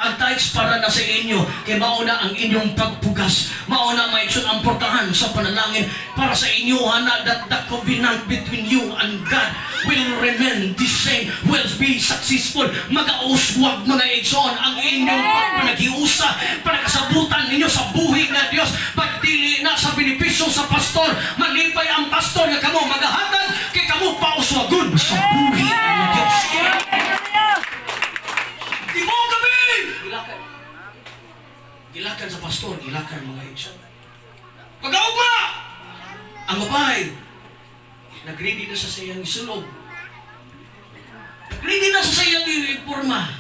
Ang tithes para na sa inyo, kay mauna ang inyong pagpugas. Mauna may ang portahan sa panalangin para sa inyo, na that the covenant between you and God will remain the same, will be successful. Mag-auswag mga igsoon ang inyong pagpanagiusa para kasabutan ninyo sa buhi na Diyos. Pagdili na sa benepisyo sa pastor, malipay ang pastor na kamo magahatag, kay kamo pauswagon sa buhi na Diyos. Gilakan sa pastor, gilakan mga igsoon. Pag-augma! Ang mabay, nag-ready na sa sayang isulog. Nag-ready na sa sayang iporma.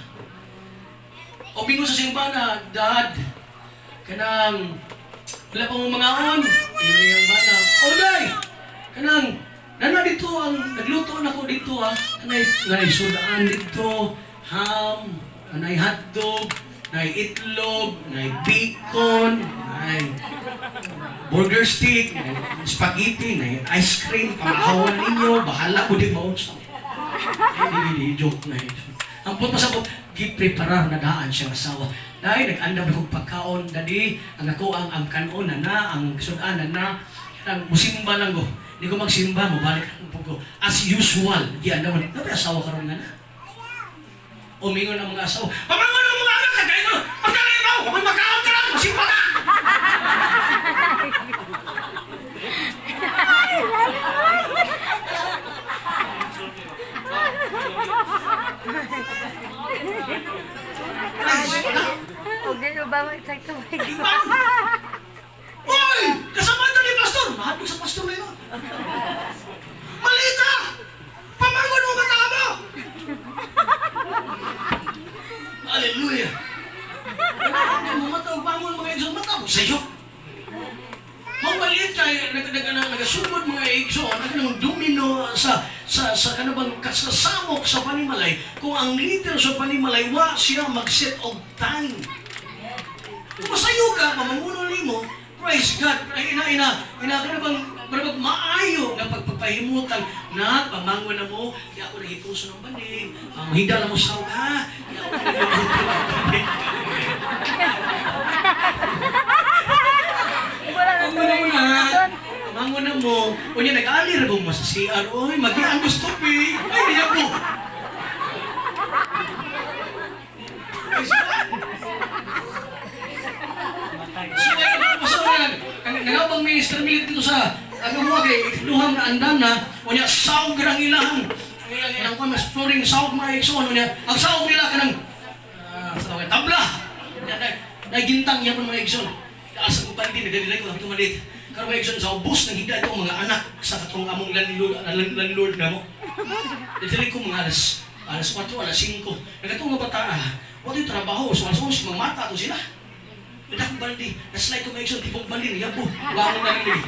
O bingo sa simbana, Dad, kanang, wala pang mga on, yung bana, o day, kanang, nana dito ang, nagluto na ko dito kanay sudaan dito, ham, kanay hotdog, nay itlog, nay bacon, nay burger stick, nay spaghetti, nay ice cream, pamahawan ninyo, bahala ko di maunsa. Hindi, joke na ito. Ang punta sa po, gipreparar na daan siyang asawa. Dahil nag-andam na kong pagkaon, dadi, ang ako ang kanon na, ang sudan na, musimba lang ko. Hindi ko magsimba, mabalik ang pugo. As usual, giandam na, nabi asawa ka rin na na. Umingon ang mga asawa, pamangon ang mga anak, kagaya ko, magkalay mo, huwag magkaon ka lang, masimba ka! Huwag na ba magsakto may Uy! Kasama ito ni Pastor! Mahal sa Pastor na yun! Malita! Pamangon mo mata mo! Hallelujah! Bangon mga igsoon, mata mo sa'yo! Mawaliit kayo, nagasugod mga igsoon, nang domino sa kanabang kasasamok sa panimalay, kung ang leader sa panimalay, wa siya mag-set of time. Kung masayo ka, mamanguno mo, praise God, kanabang maayo na pagpapahimutan na pamangon na mo, di ako nahituso ng banig, mahida na mo saw ka, di ako nahituso ng banig. Mangon na mo, kunya nag-alir mo sa CR, oy, mag-iang gusto pi, ay, niya po. So, nangabang minister milit dito sa, mo kay, duhang na andam na, kunya, sawag ka ng ilang kung mas flooring sawag mga ikson, kunya, ang sawag nila ka ng, tabla, nagintang niya po mga ikson. Asa ko pa din, nagdadilay ko, kapito malit. Karoon mga ikson, sa ubos ng hida itong mga anak sa katong among landlord na mo. Nagdadilay ko mga alas 4, alas 5. Nagatong mga bata, wala yung trabaho, so alas 11, mamata to sila. Nagda ko baldi, naslide ko mga ikson, tipong baldi, yabo, bangon na rin.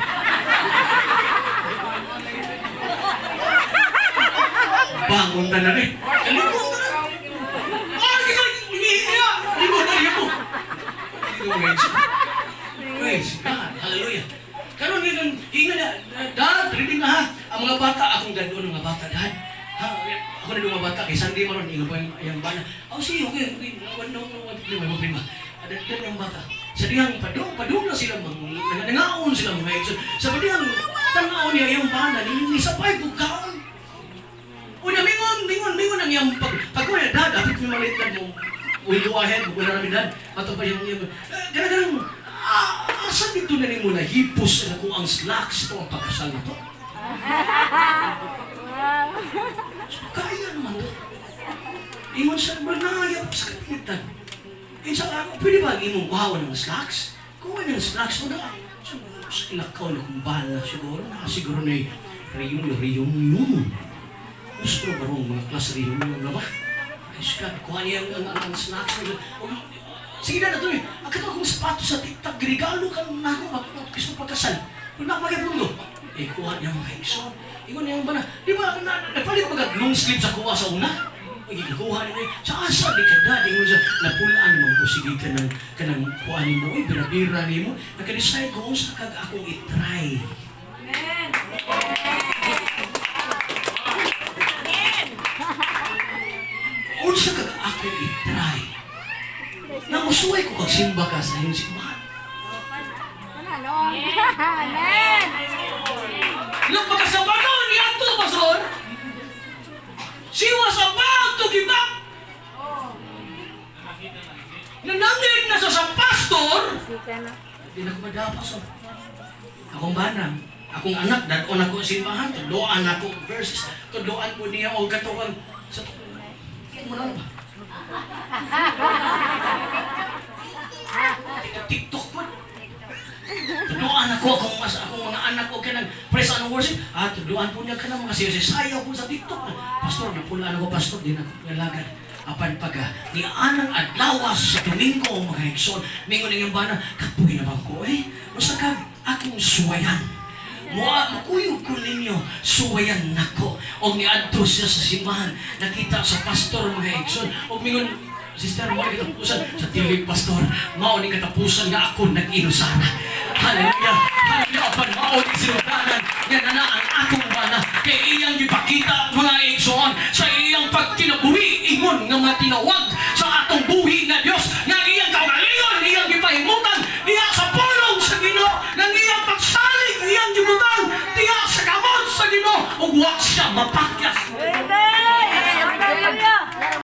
Bangon na rin. Libo na rin. Libo na rin po. Libo mga ikson. Praise God. Hallelujah. Karon hingan na, Dad, ready na ha. Ang mga bata, akong ganoon ng mga bata, Dad. Ha, ako na mga bata, kay Sunday maron, ingo pa yung bana. Oh, sige, okay. May problema. Dad yung bata. Sa diyang padung na sila, nangaon sila mga igsoon. Sa diyang tanaw niya yung bana, nisapay kong kaon. Una, mingon ang yung pagkuha, Dad, apit mo malit na mo. We'll go ahead, wala namin, Dad. Ato pa yung ganang asa dito na rin mo na hipos na kung ang slacks ito ang pagkasal na ito? So, kaya naman ito. Ingon sa manayap sa kapitan. Pwede ba imong buhawan ng slacks? Kung ano yung slacks mo na, so, ilakaw na kung bala siguro, nakasiguro na reunion. Gusto ba rin mga class reunion na ba? Ay, God, kuha niya ang slacks mo. Sige na ito eh. Ang katawag kong sapatos sa TikTok, regalo ka na ako, gusto pagkasal. Kung napagyapundo, kuha niya mga igsoon. Ingon niya ba na, di ba, napalit long sleeve sa kuha sa una? Kuha niya, sa asa, di ka na, ingon siya, napulaan mo ko, sige ka ng kuha niyo mo, birabira niyo mo, naka-decide ko, sa kag akong itry. Amen! Unsa kag akong itry? Namusuway ko kag simba ka sa iyong simbahan. Ano? Amen! Nang pagkasabanon ni Anto, Pastor, she was about to give up. Nanangin na sa pastor, Hindi ka na. hindi na ko madapas. Akong banang, akong anak, dadon ako sa simbahan, tuloan ako verses, tuloan ko niya o katukan sa mo na ba? TikTok mo. Tuduan ako akong mga anak ko kanang praise and worship. Tuduan po niya kanang mga sayaw po sa TikTok. Pastor, napulaan ako pastor, di na ako nalagad. Apan pagka ni anang adlawas sa Domingo mga higson, ningon ning bana kapugi na ko basta kag akong suwayan. Makuyog ko ninyo, suwayan nako. Og niadto siya sa simbahan, nakita sa pastor mga higson, og mingon Sister, mo ni katapusan sa tilig pastor. Mao ni katapusan nga ako nag-inusana. Hallelujah. Hallelujah. Apan mao ni sinudanan nga na ang akong bana kay iyang gipakita mga igsoon sa iyang pagkinabuhi ingon nga matinawag sa atong buhi nga Dios nga